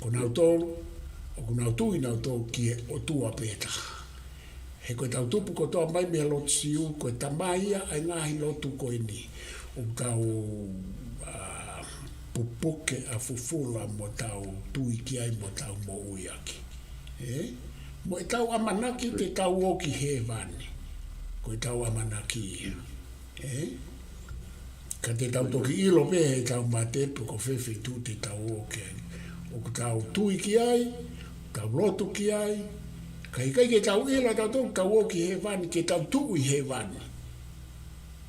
Speaker 4: Ko nau tolu, o ku nau tuina o tolu ki o tua peta. He koe tau tupu ko toa mai mea lotu siu, koe tamaia ai ngahi lotu koe ni. O tau pupuke a fufula mo tau tui ki ai mo tau mo uiaki. Mo e tau amanaki te tau oki he vane. Ko e tau amanaki ia. Ka te tau toki ilo pe he tau matepu ko fefe tu te tau oki ai. O ku tau tui ki ai, tau lotu ki ai. Ka ikai ke tau ilo tau oki he vane, ke tau tui he vane.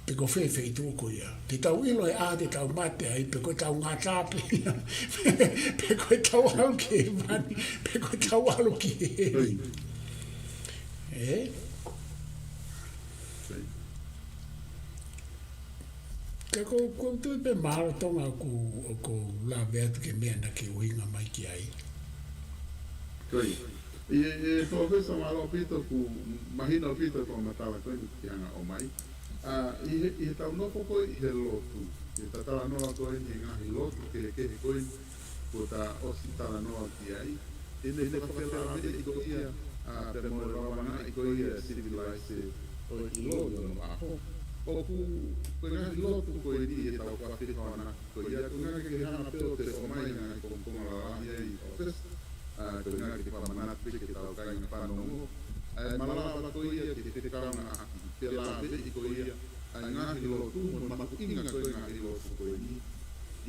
Speaker 4: Pe ko fefe tu ko ia. Te tau ilo e a te tau mate ai, pe ko tau ngatape. Pe ko tau alu ki he vane, pe ko tau alu ki he. Ka ko tu pe mahalo tonga ko la veatu ke mea na ke uhinga mai ki ai.
Speaker 3: Koi. E professor malo pito ku mahino pito ko matala ko ki anga o mai. I tau noko koe I he lotu. I ta tala noa koe ni ngahi lotu ke koe ko ta osi tala noa ki ai. I ne whakawhela me I ko ia pe moe rawana I ko ia civilize o I lotu no aho. O ku koe ngahi lotu koe ni e tau whawhiwhana ko ia ko ngahi ke hana peo te o mai ngai ko konga la lahi ai office. Ko ngahi ke whamanat peke tau kai ngā whanongo. Malala ko ia ke te kauna te la be I ko ia ai ngahi lotu mo makukinga koe ngahi lotu koe ni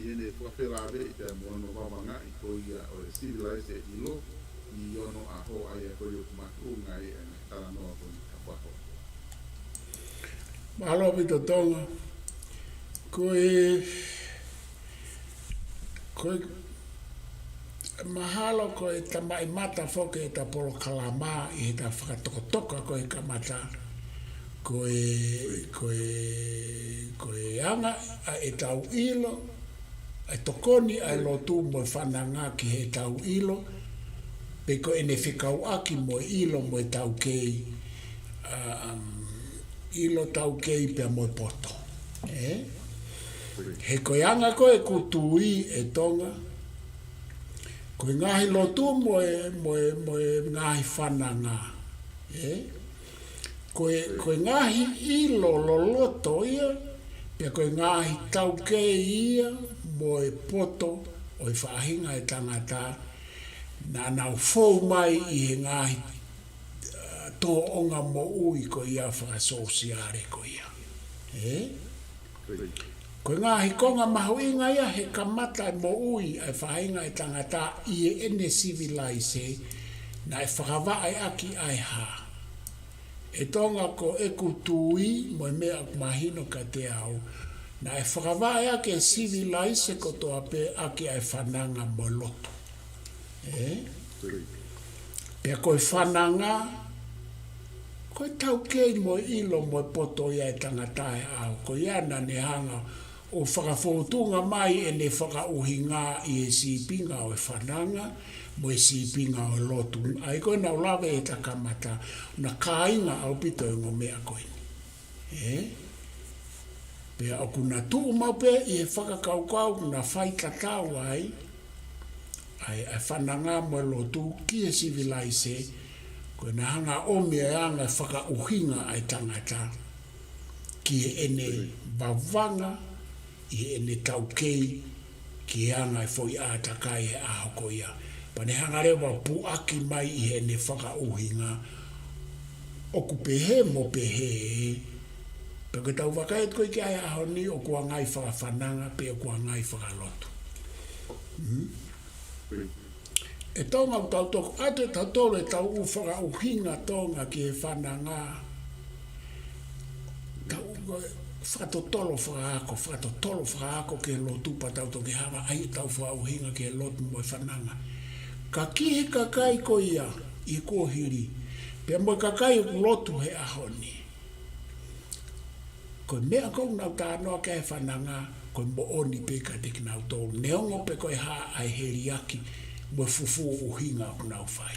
Speaker 3: I ene whawhela be I te mono wawanga I ko ia o e civilize I lo I ono aho ai e koe o kumakunga I ene tala noa koe ni ka waho.
Speaker 4: Mahalo pito tonga. Koe mahalo koe tamai mata foke e ta polo kalama I ta whakatokotoka koe kamata. Koe anga a e tau ilo, a tokoni a lotu mo whananga ki he tau ilo, pe ko ene whikau aki mo ilo mo tau kei, ilo tau kei pe mo poto. He koe anga koe kutui e tonga, koe ngahi lotu mo ngahi whananga. Koe ngahi ilo loloto ia, pe koe ngahi taukei ia, mo e poto, o I whaahinga e tangata, na nau fou mai I he ngahi tō onga mo ui ko ia whakasosiare ko ia. Koe ngahi konga mahuinga ia he kamata mo ui e whaahinga e tangata I e ene civilize, na e whakawaa e aki ai haa. E tonga ko e kutui mo mea mahino ka te au na e whakawai ake civilize ko toa pe ake ai whananga mo loto. Pea koe whananga koe tau kei mo ilo mo poto ia e tangatae au ko iana ne hanga o whakawhotunga mai e ne whakauhinga I e sipinga o e whananga mo e sipinga o lotu. Ai koe nau lawe e takamata na kāinga au pito e ngomea koe. Pea o kuna tuu maupe I he whakakaukau na whaita tau ai whananga mo lotu ki e civilize koe na hanga ome e anga whakauhinga ai tangata ki e ene vavanga I ene taukei ki anga e foi ātakai e aho koia. Pa ne hangare wa puaki mai I he ne whakauhinga. O ku pehe mo pehe. Pe koe tau wakaet koe ki ai ahoni o kua ngai whakawhananga pe o kua ngai whakalotu. E tonga u tau toko ate tau tole tau u whakauhinga tonga ki he whananga. Tau whakatotolo whakaako ke lotu pa tau toke hanga ai tau whakauhinga ke lotu mo whananga. Ka kihe kakai ko ia I kohiri. Pe mo kakai u lotu he ahoni. Ko mea kou nau tānoa ke whananga, ko mo oni pe ka teki nau tōru. Neongo pe koe haa ai heriaki, mo fufu o hinga o nau whai.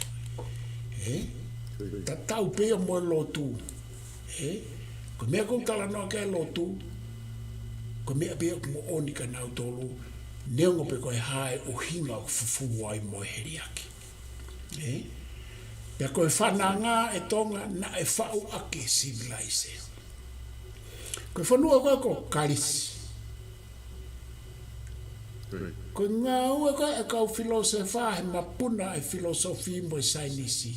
Speaker 4: Ta tau pea mo lotu. Ko mea kou tala noa ke lotu, ko mea pea mo oni ka nau tōru. Neongo pe koe haa o hinga o fufu ai mo heriaki. Pea koe whananga e tonga na e whau ake civilise. Koe whanua koe ko karisi. Koe ngā ua koe e kau filosofa he mapuna e filosofi mo I sainisi.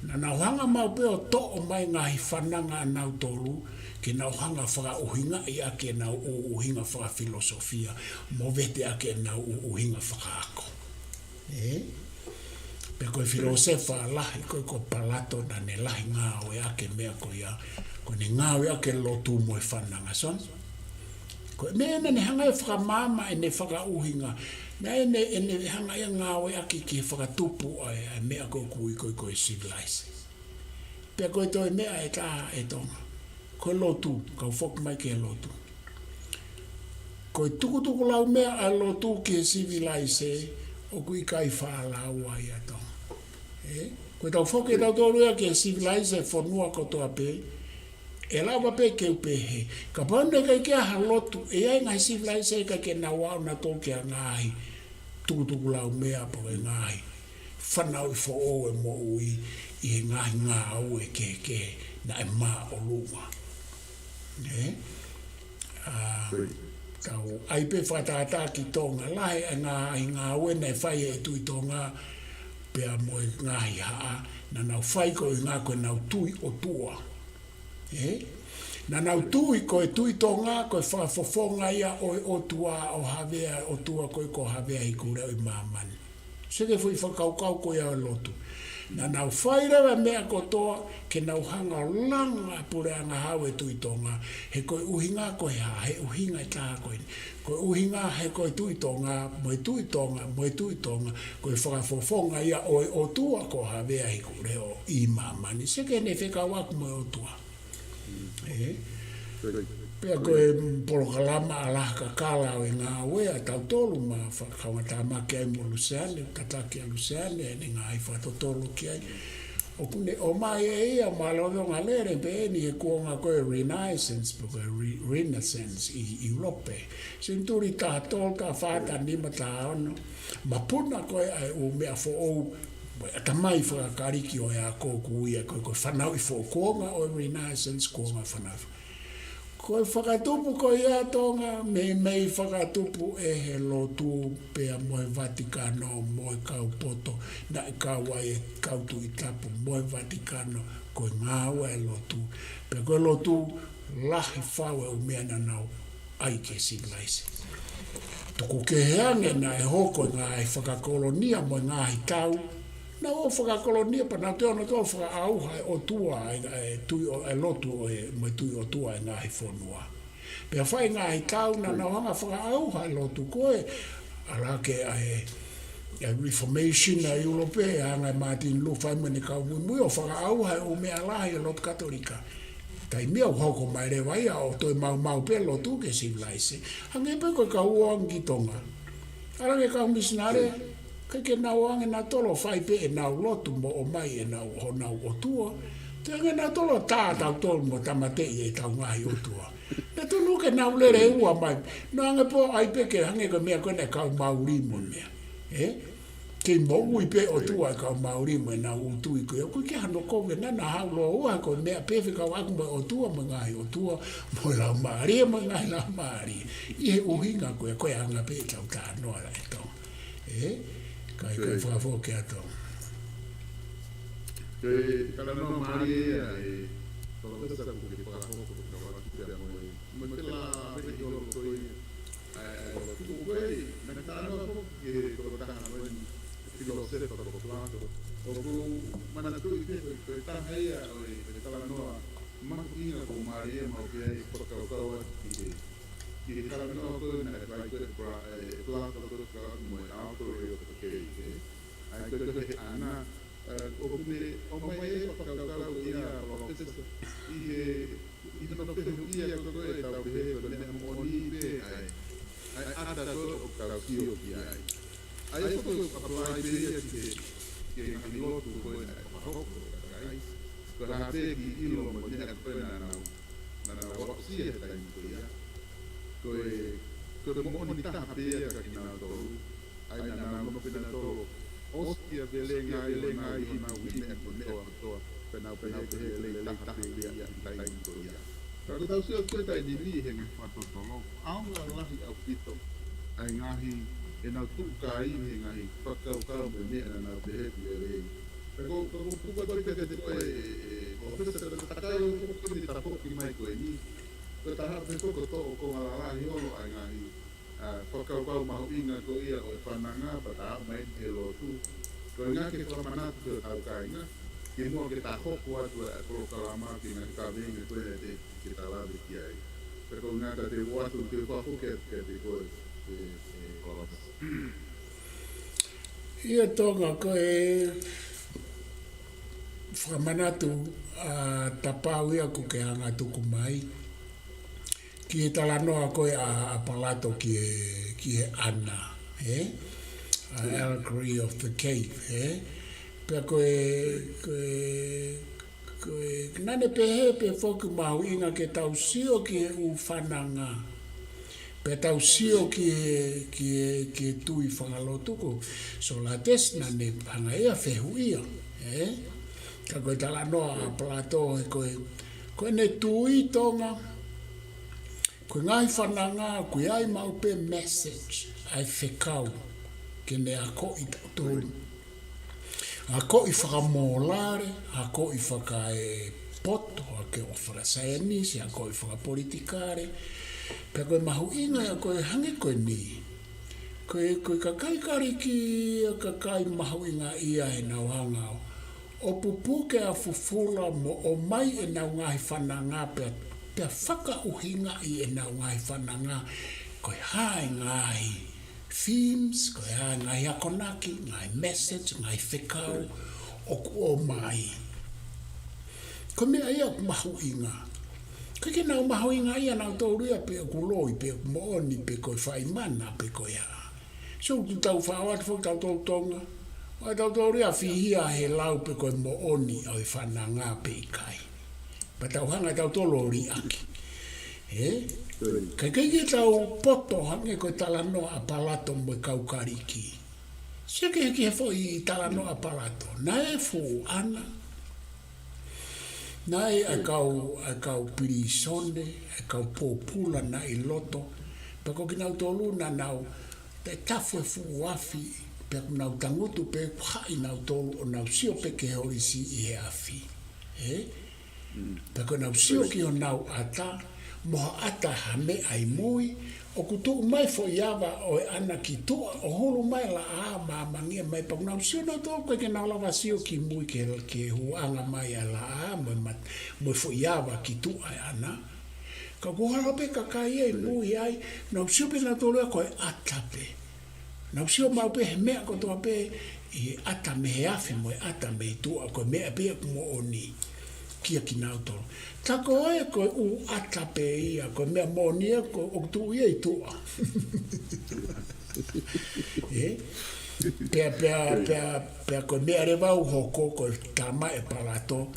Speaker 4: Na nauhanga mau peo to o mai ngahi whananga nau tolu ke nauhanga whaka uhinga I ake nau uhinga whaka filosofia mo vete ake nau uhinga whaka ako. Pe koe filosofa lahi koe ko palato na ne lahi ngā o ake mea koe ia. Ko ne ngāwe ake lotu mo e whananga son. Ko mea ne hanga e whakamama e ne whakauhinga. Mea ne hanga e ngāwe ake ki e whakatupu ai mea koe koe civilise. Pea koe toi mea e taha e tonga. Koe lotu, kau whoku mai ke lotu. Koe tukutuku lau mea a lotu ki e civilise o kui kai whaalau ai a tonga. Koe tau whoku e tau tōruia ki e civilise whanua kotoa pe. E lawa pe ke upehe. Ka pāne kai kia halotu. E ai ngai civilise ka ke na wau na tō kia ngāhi. Tukutuku lau mea po e ngāhi. Whanau I fo o e mo ui. I he ngāhi ngā au e ke na e mā o lunga. Tau ai pe whatata ki tonga. Lahe e ngāhi ngā au e nei whai e tui tonga. Pea mo e ngāhi haa. Na nau whai ko I ngā koe nau tui o tua. Na nau tui koe tui tonga koe whakafofonga ia o tua o havea o tua koe ko havea I kura I mamani. Seke fui whakaukau koe au lotu. Na nau whairewa mea kotoa ke nau hanga langa pureanga hau e tui tonga. He koe uhinga koe ha, he uhinga I taha koe. Koe uhinga he koe tui tonga, moe tui tonga, koe whakafofonga ia o tua ko havea I kura o I mamani. Seke ne whekawaku moe o tua. Pea koe polokalama alaha kakala o ngā wea tau tolu ma whakawata make ai mo Luciane, tataki a Luciane, ne ngā ai whatotolo ki ai. O kune o mai e ia malo ngā lere pe eni e kuonga koe Renaissance, po koe Renaissance I Europe. Sinturi taha tol ka whata nima taha ono. Mapuna koe ai o mea fo ou ata mai whakakariki o ea kōku ia koe whanau I whokonga o Renaissance kōnga whanau. Koe whakatupu koe ia tonga, mei whakatupu e he lotu pea moe Vatikano, moe Kaupoto, na e kawa e kautu I tapu, moe Vatikano, koe ngāua e lotu. Pea koe lotu lahi whaue o mea nanau aike civilise. Tuku ke heange na e hoko ngā e whakakolonia moe ngāhi tau, na o whakakolonia pa nā te ono tō whakaauha o tua e lotu o e mai tui o tua e ngāhi whonua. Pea whai ngāhi tau na hanga whakaauha e lotu koe, alake e Reformation a Europe, hanga Martin Luther mene kau mui o whakaauha o mea lahi e lotu katolika. Tai mea hoko mai rewa ia o toi mau pe lotu ke civilise. Hange pe koe ka uangi tonga. Alake kau misinare, ke nau ange na tolo whai pe e nau lotu mo o mai e nau o tua. Te ange na tolo tā tau tolu mo tamatei e tau ngahi o tua. Na tunu ke nau lere ua mai. No ange po ai pe ke hange ko mea kone kau mauri mo mea. Ke mo ui pe o tua e kau mauri mo e nau utui ko. Ko ke hano kowe nana haulo ua ko mea pewe kau aku mo o tua mo ngahi o tua. Mo lau maari mo ngahi lau maari. I he uhinga ko e koe anga pe tau tā noa e tau. Kai kai fafo ke ato.
Speaker 3: Ke kala no mari ai to sa ku ke pa ho ko ka wa ku ya mo me la be yo ko tu ko na ta no ko ke ko ta no filo se ko ko plato o ku mana tu ke ta hai o kala no ma ina ko mari ma ke ai ko ka wa ki kala no ko na vai ko plato ko ka mo auto rio ko ke ai ko ke ana o come o mai ko ka ia lo que i no te ia ko ko ta be ko ne mo ni be ai ata ko ka ki o ki ai ko apply be ke ni lo tu ko na ko ai ko ha te ki i lo mo ni ko na wa si e ta ni ko ia ko mo ni ta be ka ki na to ai na mo pe na to Ostia belenga na wine ko to pena pe le la ta be ya tai ko ya Kalau tahu sih aku tak diri yang patut tolong. Awak lah yang kita. Ngahi, enau tu kai ngahi. Pakau kau benda enau behe biare. Kalau tu kau kita kita office takau tu kita takau kimai ko ini. Kau tahap besok kau tu kau ngalah yo ngahi. Pakau kau mahu ingat ko ia o pananga pada main elo tu. Kau ingat ke kau mana tu tahu kai ingat. Kimo kita hok kuat kalau kalama tinggal kami itu kita lalu kiai. Pero nada de waktu tu kau ke depois kalau.
Speaker 4: Ia tonga ko whamanatu tapau ia ko ke hanga tuku mai. Ki talanoa koe a palato ki e ana. Allegory of the cave. Pea koe nane pehe pe foku mahu inga ke tau sio ki e u whananga. Pe tau sio ki e tui whangalotuko. So la tes nane hanga ea whehu ia. Ka koe tala noa a plato e koe ne tui tonga. Koe ngai whananga, koe ai mau pe message. Ai whekau. Ke ne ako i tau Ako i whakamolare, ako i whakae poto, ake o wharasayanisi, ako i whakapolitikare. Pea koe mahu inga ia koe hange koe ni. Koe kakai kariki, kakai mahu inga ia e nau hangau. O pupuke a fufula mo o mai e nau ngahi whananga, pea whakauhinga i e nau ngahi whananga. Koe hae ngahi. Themes, koe ha ngai akonaki, ngai message, ngai whekau, o ku o mai. Ko mea ia ku mahu inga. Ka ke nau mahu inga ia nau tauria pe ku loi, pe ku mooni, pe koe whaimana, pe koe a. So tu tau whawat fuk tau tau tonga. Wai tau tauria whihia he lau pe koe mooni au i whananga pe i kai. Pa tau hanga tau tolori aki. Kai ke tau poto hange koe talano a palato mo kaukariki. Sia ke foi talano a palato. Na e fu ana. Na e a kau pirisone, a kau popula na i loto. Pako ki nau tolu na nau te tafu e fu wafi. Peko nau tangutu pe hai nau tolu o nau sio pe ke horisi i he afi. Peko nau sio ki o nau ata. Moha ata hame ai mui, o kutu mai fo iawa o e ana ki tua, o hulu mai la a mamangia mai pang nau sio na tō koe ke nau lawa sio ki mui ke huanga mai a la a mo fo iawa ki tua e ana. Ka kuhala pe kakai e mui ai, nau sio pe na tōlua koe ata pe. Nau sio mau pe he mea ko toa pe, i ata me he afi mo e ata me tua, koe mea pe kumo o ni. Kia ki nau tolo. Tako e koe u ata pe ia, koe mea monia ko o tu ia i tua. Pea koe mea rewa u hoko koe tama e palato.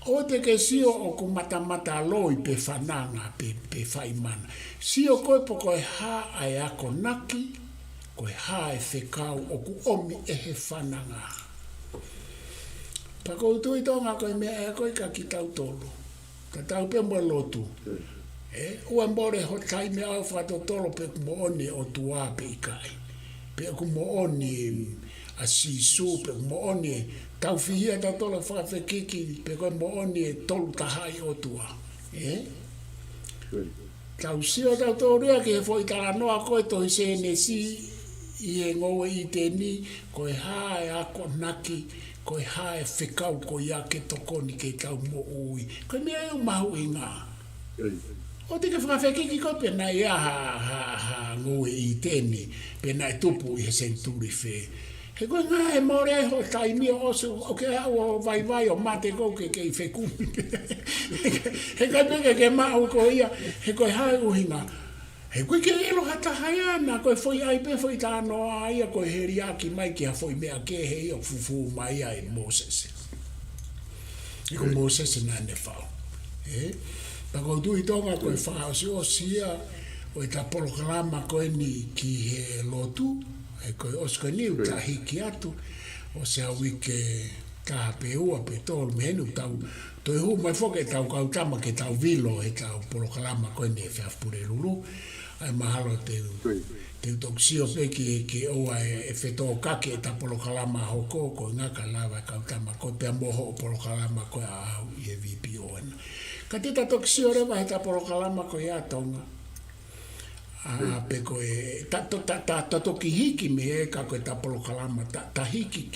Speaker 4: O te ke sio o ku mata loi pe whananga, pe whaimana. Sio koe po koe ha ai ako naki, koe ha e whekau o ku omi e he whananga. Pako utui tonga koe mea e koe ka ki tau tolu. Ka tau pe mo lotu. Ua mbore ho tai mea au whato tolo pe ku mooni o tua pe i kai. Pe ku mooni a si su pe mo oni tau fihia ta tola whakawhekiki pe koe mo oni e tolu tahai o tua. Tau sio tau tōrea ke foi tala noa koe tohi CNC i e ngoe i te ni koe hae ako naki koe hae whekau koe a ke tokoni ke tau mo ui. Koe mea e mahu i ngā. O te ke whakawhekiki koe pena i ha ngoe i te ni pena e tupu i he senturi whe. He koe ngā e more ai ho taimi o osu o ke au vai vai o mate kou ke i whekumi. He koe peke ke mau ko ia, he koe hae uhinga. He koe ke elo hata haiana, koe foi ai pe foi tāno aia, koe he riaki mai ki ha foi mea ke he i o fufu mai ai Moses. He koe Moses nā ne whao. Pako tui tonga koe whao si o sia, o i ta polokalama koe ni ki he lotu, e koe osko niu ta hiki atu, o se au ike ka pe ua pe tolu me henu tau, toi hu mai foke tau kau tama ke tau vilo e tau polokalama koe ni e whiafpure lulu, ai mahalo te utoksio pe ki oa e wheto kake e ta polokalama hoko, ko ngaka lava kau tama, ko te amoho o polokalama koe a au i e VPO ena. Ka te ta toksio rewa he ta polokalama koe a tonga, pe koe ta toki hiki me e ka koe ta polokalama ta hiki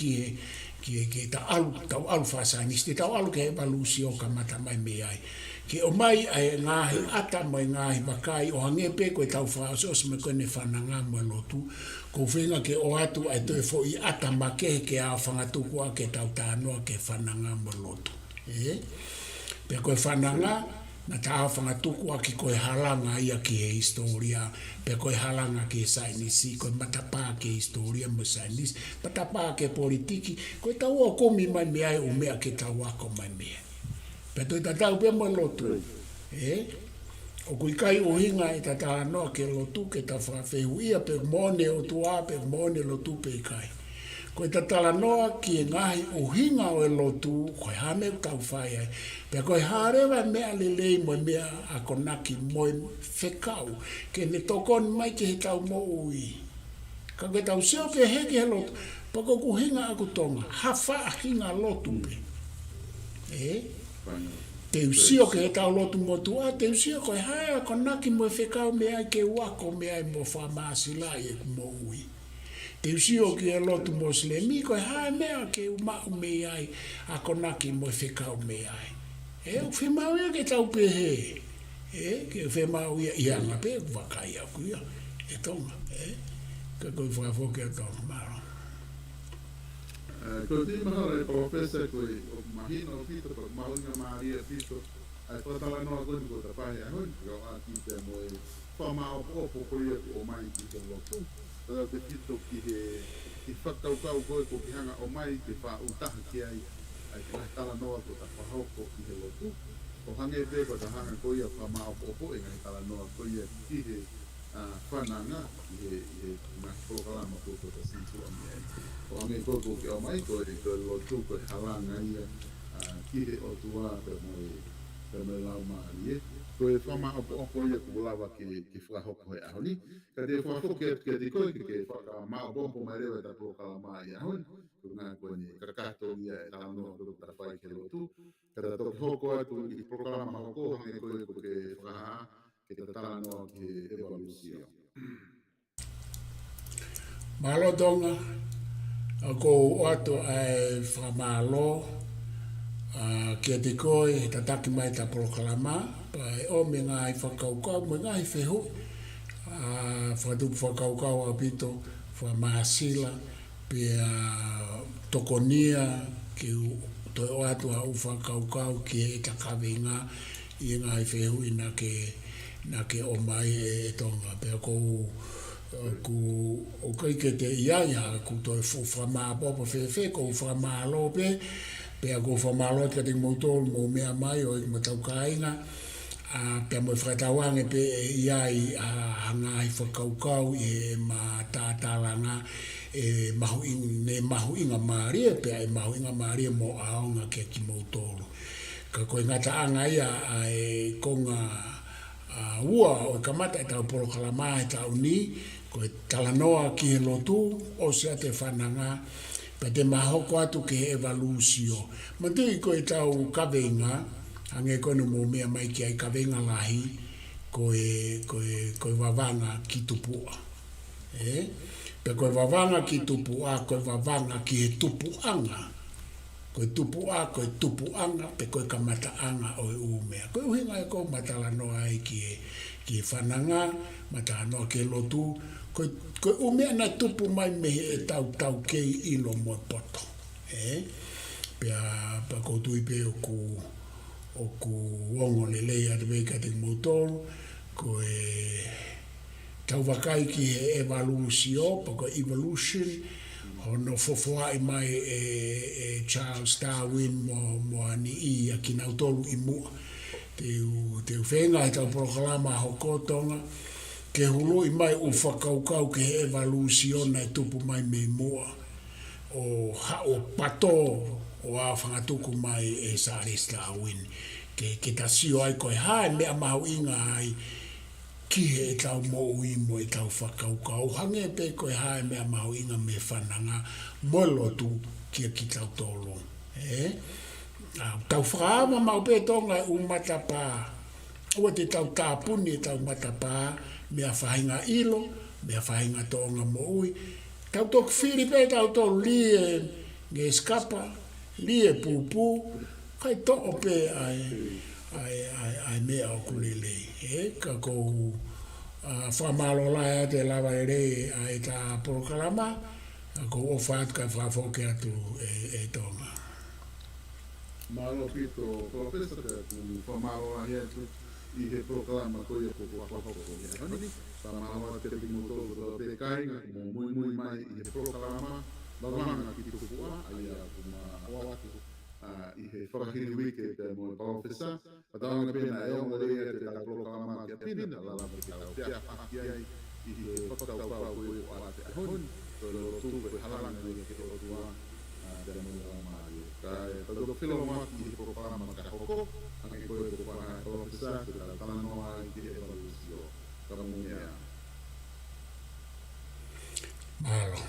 Speaker 4: ki ta alu whasanisti tau alu ke evalusi o ka mata mai me ai ki o mai ai ngahi ata mai ngahi makai o hange pe koe tau whasos me koe ne whananga mo lotu ko whenga ke o atu ai toi fo i ata make ke a whangatuku a ke tau tānoa ke whananga mo lotu pe koe whananga na ta whanga tuku a ki koe halanga ia ki he historia, pe koe halanga ki he sainisi, koe matapā ke historia mo sainisi, matapā ke politiki, koe tau o komi mai mea e o mea ke tau ako mai mea. Pe toi tatau pe mo lotu, o kui kai o hinga e tata anoa ke lotu ke ta whawhehu ia pe mone o tua pe mone lotu pe kai. Koe tatala noa ki e ngahi o hinga o e lotu, koe hame tau whai ai. Pea koe harewa mea lelei mo mea ako naki mo e whekau, ke ne tokoni mai ke he tau mo ui. Ka koe tau seo pe heke he lotu, pako ku hinga aku tonga, hawha hinga lotu pe. Te usio ke he tau lotu mo tua, te usio koe hae ako naki mo e whekau mea ke wako mea mo whamasila e mo ui. Te usio ki e lotu moslemi, koe hae mea ke umau me ai, ako naki mo e whekau me ai. O whemau ia ke tau pe he. Ke whemau ia ianga pe, wakai aku ia. E tonga, ka koe whakafoke a tonga maro.
Speaker 3: Ko ti mahara e profesa koe o mahina o pito, ko maunga maria pito, ai whatala noa koe ko ta pahe ahoi, ko a ki te mo e whamao popo koe o mai ki te lotu. Tara te pito ki whakaukau koe ko ki hanga o mai ke wha utaha ki ai ai ka tala noa ko ta whahoko ki he lotu. O hange pe ko ta hanga koe a whamao popo e ngai tala noa koe ki he whananga ki he ngā prokalama ko ta sintua mi ai. O hange koe ko ki o mai koe koe lotu koe halanga ia ki he o tua pe mo lau maari e. Koe whamao popo ia ko lawa ki whahoko he ahoni. Ka te whahoko ke te koe ke whakamao popo mai rewa ta prokalama i ahoni. Ko ngā koe ni kakato ia e tau noa ko ta whai ke lotu. Ka ta toki hoko atu i prokalama hoko hange koe ko ke whaha ke ta tala noa ki evalusio.
Speaker 4: Malo tonga, ko o atu ai whamalo, kia te koe, ta taki mai ta prokalama, pai o me ngā i whakaukau, me ngā i whehu, whatupu whakaukau a pito, whamasila, pia tokonia, ki toi o atu a u whakaukau, ki e ta kawinga, i ngā i whehu i na ke o mai e tonga, pia kou, o kai ke te iaia, ku toi whamā popo whewhe, kou whamā lope, pea ko whamalo ka te moutolu mo mea mai o i matau kainga, pea mo whakatawange pe iai hanga i whakaukau e ma tātālanga e mahu inga maaria, pea e mahu inga maaria mo aonga ke ki moutolu. Ka koe ngata anga ia e konga ua o kamata e tau polokalama e tau ni, koe talanoa ki he lotu, o sea te whananga, pe te mahoko atu ke evalusio. Ma tui koe tau kawenga, ange koe no mo mea mai ki ai kawenga lahi, koe wawanga ki tupua. Pe koe wawanga ki tupua, koe wawanga ki he tupuanga. Koe tupuanga, pe koe ka mataanga o e umea. Koe uhinga e koe matala noa ai ki e whananga, matala noa ke lotu, koe umea na tupu mai mehe e tau kei ilo mo poto. Pea koutu ipe o ku wongo le lei atu wei ka te moutoro, koe tau wakai ki he evalusio, pa koe evolution, hono fofoa i mai e Charles Darwin mo ani i a ki nautolu i mua. Te whenga i tau proklama hokotonga, ke hulu i mai u whakaukau ke he evalusion na tupu mai me mua. O pato o a whangatuku mai e Charles Darwin. Ke ta sio ai koe hae mea mahu inga ai ki he tau mo ui mo e tau whakaukau. Hange pe koe hae mea mahu inga me whananga molo tu kia ki tau tolo. Tau whakaama mau pe tonga e umatapa. Ua te tau tāpuni e tau matapa mea whahinga ilo, mea whahinga tonga mo ui. Tau tok whiri pe tau tolo lie nge skapa, lie pupu, kai to'o pe ai mea o kulelei. Ka kou whamalo lai te lawa e rei ai ta proklama, ka kou o whaat kai whafoke atu e tonga.
Speaker 3: Malo pito, professor, whamalo ai atu i he proklama koe ko whafoko i honi. Whamalo te pimoto o te kainga, mo mui mai i he proklama, wawanga ki tupua, ai a kuma oatu. I he whakahiri wike te mo e profesa, a taonga pena e ongo rea te tau proklama ki a pina, la lama ki tau pia whaki ai i he whakatau pau koe o ate a honi, to lo tuwe halanga i ke o tua te mo o mario. Kai tau whilo maki i he proklama ka hoko, ange koe ko whana profesa, te tau talanoa i ki he evalusio. Kamu mea.
Speaker 4: Malo.